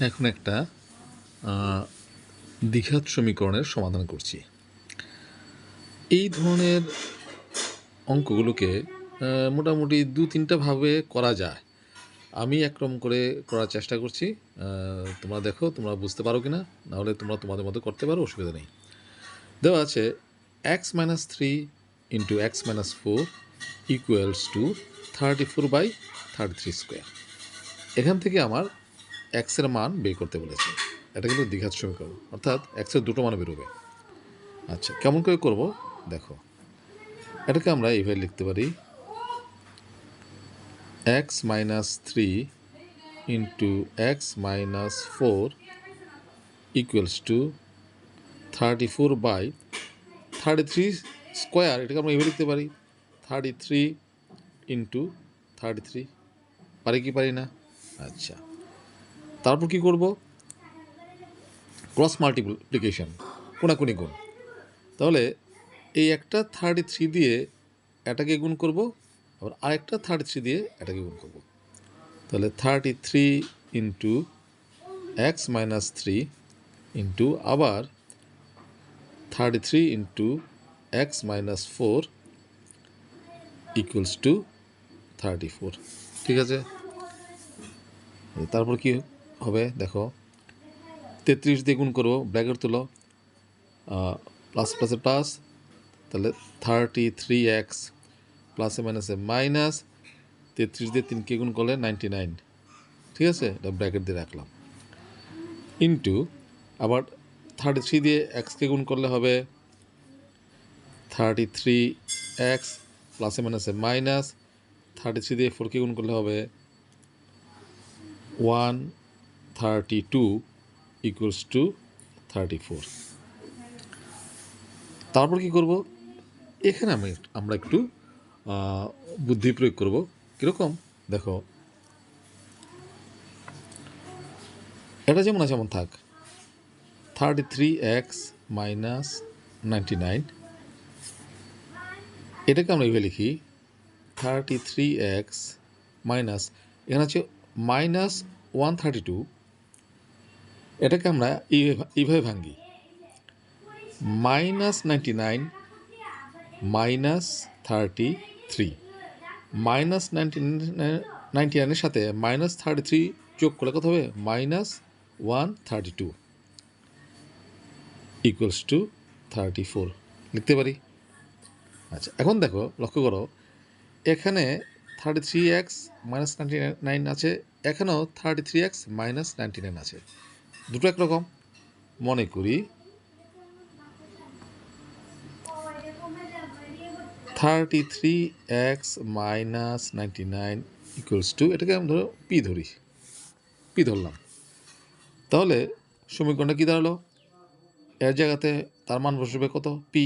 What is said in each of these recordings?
এখন একটা দ্বিঘাত সমীকরণের সমাধান করছি। এই ধরনের অঙ্কগুলোকে মোটামুটি 2-3টা ভাবে করা যায়। আমি একরকম করে করার চেষ্টা করছি। তোমরা দেখো তোমরা বুঝতে পারো কি না, নাহলে তোমরা তোমাদের মতো করতে পারো, অসুবিধা নেই। দেওয়া আছে x - 3 × x - 4 = 34/33 স্কোয়ার। এখান থেকে আমার এক্সের মান বের করতে বলেছে। এটা কিন্তু দ্বিঘাত সমীকরণ, অর্থাৎ এক্সের দুটো মান বেরোবে। আচ্ছা, কেমন করে করব দেখো। এটাকে আমরা এইভাবে লিখতে পারি, x - 3 × x - 4 = 34/33 স্কোয়ার। এটাকে আমরা এইভাবে লিখতে পারি 33 × 33। পারি কি পারি না? আচ্ছা, তারপর কি করব? ক্রস মাল্টিপ্লিকেশন, কোনাকুনি গুণ। তাহলে এই একটা 33 দিয়ে এটাকে গুণ করব, আবার আরেকটা 33 দিয়ে এটাকে গুণ করব। তাহলে 33 × x - 3 আবার 33 × x - 4 = 34। ঠিক আছে, তারপর কি হবে দেখো, 33 দিয়ে গুণ করবো, ব্র্যাকেট তুলো, প্লাস প্লাসে প্লাস, তাহলে 33x প্লাসে মাইনাসে মাইনাস, 33 দিয়ে 3কে গুণ করলে 99। ঠিক আছে, এটা ব্র্যাকেট দিয়ে রাখলাম। ইন্টু আবার 33 দিয়ে এক্সকে গুণ করলে হবে 33x প্লাসে মাইনাসে মাইনাস, 33 দিয়ে 4কে গুণ করলে হবে 132 = 34। তারপর কি করব? এখানে আমরা একটু বুদ্ধি প্রয়োগ করব। কীরকম দেখো, এটা যেমন আছে যেমন থাক, 33x - 99, এটাকে আমরা এইভাবে লিখি 33x মাইনাস, এখানে আছে -132, এটাকে আমরা এইভাবে ভাঙি -99 - 33, -99-এর সাথে -33 যোগ করলে কত হবে? -132 = 34 লিখতে পারি। আচ্ছা, এখন দেখো, লক্ষ্য করো, এখানে 33x - 99 আছে, এখানেও 33x - 99 আছে, দুটো একরকম। মনে করি 33x - 99 = এটাকে আমি ধরো পি ধরি, পি ধরলাম। তাহলে সমীকরণটা কী দাঁড়ালো? এর জায়গাতে তার মান বসবে কত? পি।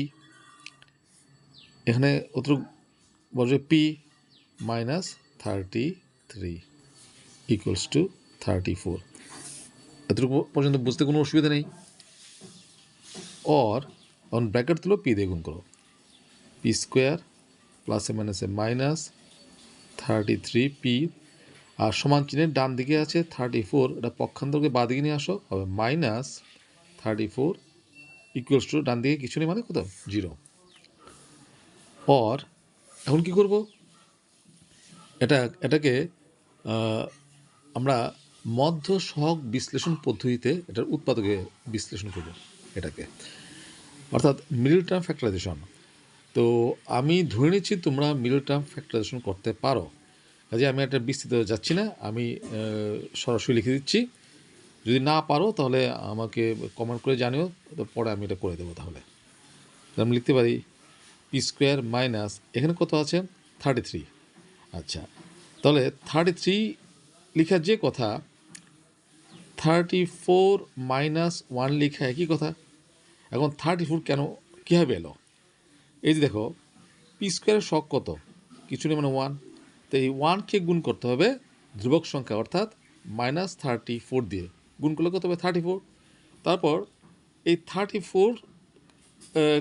এখানে অতটুকু বসবে পি -33 = 34। এতটুকু পর্যন্ত বুঝতে কোনো অসুবিধা নেই। অর অন ব্র্যাকেট তুলো, পি দিয়ে গুণ করো, পি স্কোয়ার প্লাসে মাইনাসে মাইনাস 33p, আর সমান চিহ্নের ডান দিকে আছে 34, এটা পক্ষান্তরকে বাঁ দিকে নিয়ে আসো, হবে -34 = ডান দিকে কিছু নেই মানে কত? 0। অর এখন কি করব? এটাকে আমরা মধ্য সহগ বিশ্লেষণ পদ্ধতিতে এটার উৎপাদকে বিশ্লেষণ করব এটাকে, অর্থাৎ মিডল টার্ম ফ্যাক্টরাইজেশন। তো আমি ধরে নিচ্ছি তোমরা মিডল টার্ম ফ্যাক্টরাইজেশন করতে পারো, কাজে আমি একটা বিস্তৃত যাচ্ছি না, আমি সরাসরি লিখে দিচ্ছি। যদি না পারো তাহলে আমাকে কমেন্ট করে জানিও, পরে আমি এটা করে দেবো। তাহলে আমি লিখতে পারি পি স্কোয়ার মাইনাস, এখানে কত আছে? 33। আচ্ছা, তাহলে 33 লেখার যে কথা, 34 - 1 লেখা একই কথা। এখন 34 কেন কীভাবে এলো? এই যে দেখো, পি স্কোয়ারের শখ কত? কিছু নেই মানে 1। তো এই 1কে গুণ করতে হবে ধ্রুবক সংখ্যা, অর্থাৎ -34 দিয়ে গুণ করলে কত হবে? 34। তারপর এই 34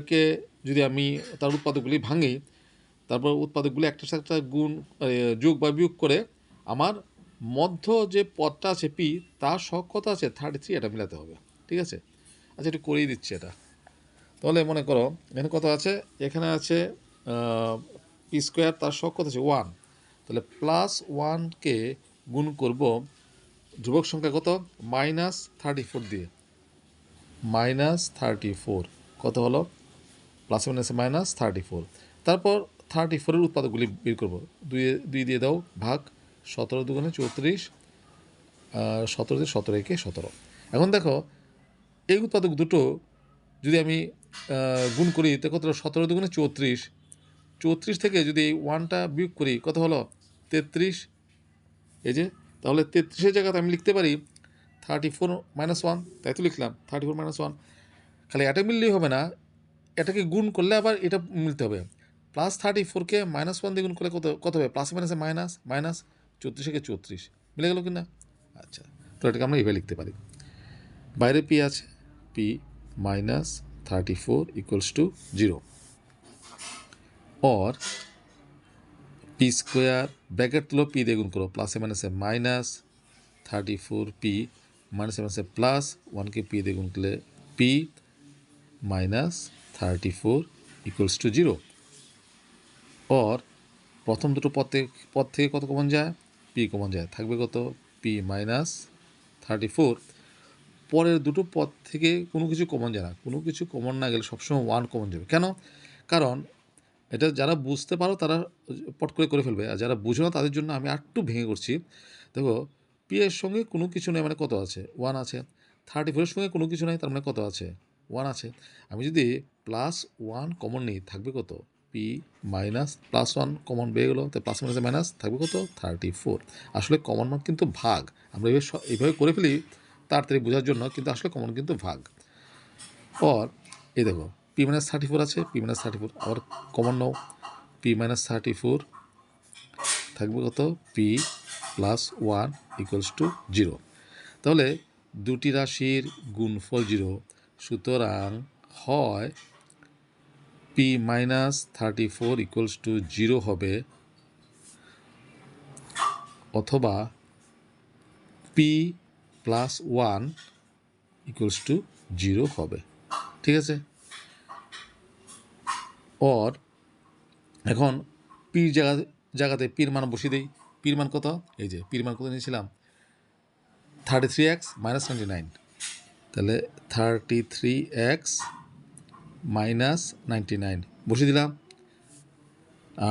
কে যদি আমি তার উৎপাদকগুলি ভাঙি, তারপর উৎপাদকগুলি একটার সাথে একটা গুণ, যোগ বা বিয়োগ করে আমার মধ্য যে পদটা আছে পি তার সহগ কত আছে 33, এটা মিলাতে হবে। ঠিক আছে, আচ্ছা একটু করেই দিচ্ছি এটা। তাহলে মনে করো এখানে কত আছে, এখানে আছে পি স্কোয়ার, তার সহগ কত আছে 1। তাহলে +1কে গুণ করব ধ্রুবক সংখ্যা কত -34 দিয়ে, -34 কত হলো, প্লাস মাইনাসে -34। তারপর 34-এর উৎপাদকগুলি বের করবো, 2 দিয়ে দাও ভাগ, 17 দুগুণে 34, 17 দিয়ে 17 একে 17। এখন দেখো এই উৎপাদক দুটো যদি আমি গুণ করি তো কত হলো, 17 দুগুণে 34, 34 থেকে যদি এই 1টা বিয়োগ করি কত হলো 33। এই যে তাহলে 33-এর জায়গাতে আমি লিখতে পারি 34 - 1, তাই তো লিখলাম 34 - 1। খালি এটা মিললেই হবে না, এটাকে গুণ করলে আবার এটা মিলতে হবে। +34কে -1 দিয়ে গুণ করলে কত কত হবে, প্লাসে মাইনাসে মাইনাস, মাইনাস 34-একে 34 মিলে গেল কি না? আচ্ছা, তো এটাকে আমরা এইভাবে লিখতে পারি, বাইরে পি আছে, P -34 = 0, or P square bracket তুলো, পি দিয়ে গুণ করো, প্লাসে মাইনাসে -34p, মাইনাসে মাইনাসে +1কে পি দিয়ে গুণ করলে পি -34 = 0, অর প্রথম দুটো পদ থেকে কত কমন যায়, পি কমন যায়, থাকবে কত পি -34। পরের দুটো পদ থেকে কোনো কিছু কমন যায় না, কোনো কিছু কমন না গেলে সবসময় 1 কমন যাবে। কেন? কারণ এটা যারা বুঝতে পারো তারা পট করে ফেলবে, আর যারা বুঝো না তাদের জন্য আমি আরেকটু ভেঙে করছি। দেখো পি এর সঙ্গে কোনো কিছু নেই মানে কত আছে 1 আছে, 34-এর সঙ্গে কোনো কিছু নেই তার মানে কত আছে 1 আছে। আমি যদি +1 কমন নিই থাকবে কত পি মাইনাস +1 কমন বেরিয়ে গেলো, তো প্লাস মাইনাসে মাইনাস থাকবে কত 34। আসলে কমন মান কিন্তু ভাগ, আমরা এইভাবে করে ফেলি তাড়াতাড়ি বোঝার জন্য, কিন্তু আসলে কমন কিন্তু ভাগ। পর এই দেখো পি -34 আছে, পি -34 আবার কমন নাও, পি -34 থাকবে কত পি +1 = 0। তাহলে দুটি রাশির গুণফল 0, সুতরাং হয় পি -34 = 0 হবে, অথবা পি +1 = 0 হবে। ঠিক আছে, অর এখন পির জায়গাতে পির মান বসিয়ে দিই। পির মান কত, এই যে পির মান কত নিয়েছিলাম 33x - 99, তাহলে 33x - 99 বসিয়ে দিলাম।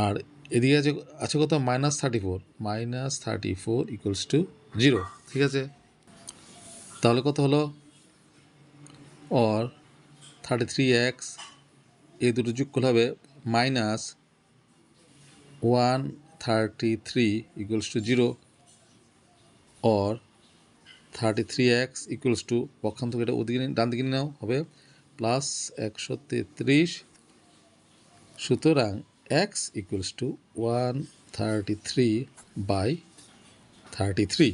আর এদিকে আছে কত -34, -34 = 0। ঠিক আছে, তাহলে কত হলো, অর 33x এই দুটো যোগ করলে হবে -133 = 0, অর 33x পক্ষান্তর এটা ওদিকে ডান দিকে নাও হবে +133, সুতরাং x = 133/33।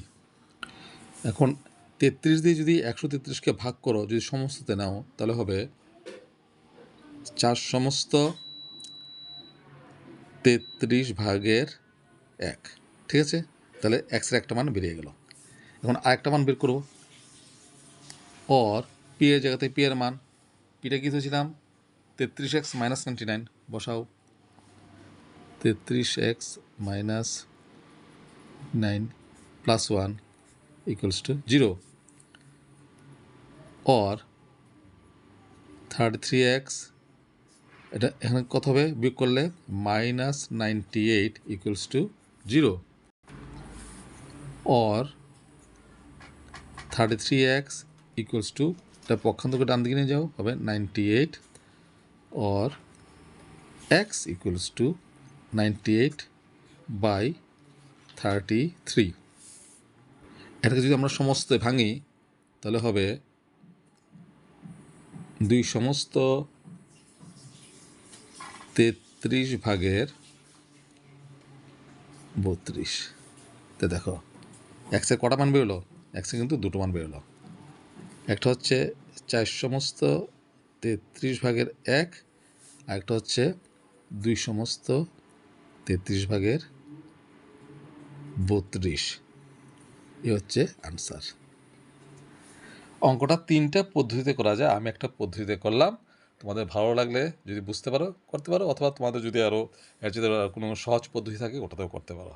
এখন 33 দিয়ে যদি 133কে ভাগ করো, যদি সমস্ততে নাও তাহলে হবে 4/33 ঠিক আছে, তাহলে এক্সের একটা মান বেরিয়ে গেল। এখন আরেকটা মান বের করবো, অর পি এর জায়গাতে পি এর মান, পিটা কী ধরেছিলাম 33x - 99, বসাও 33x - 9 +1 = 0, অর 33x এটা এখানে কত হবে বিয়োগ করলে -98 = 0, অর 33x এটা পক্ষান্তরকে ডান দিকে নিয়ে যাও হবে 98, অর x = 98/33। এটাকে যদি আমরা সমস্ত ভাঙি তাহলে হবে 2/33 তো দেখো এক্সের কটা মান বেরোলো, এক্সে কিন্তু দুটো মান বেরোলো, একটা হচ্ছে 4/33 আর একটা হচ্ছে 2/33 32। এ হচ্ছে আনসার। অঙ্কটা 3টা পদ্ধতিতে করা যায়, আমি একটা পদ্ধতিতে করলাম। তোমাদের ভালো লাগলে যদি বুঝতে পারো করতে পারো, অথবা তোমাদের যদি আরও এর যদি কোনো সহজ পদ্ধতি থাকে ওটাতেও করতে পারো।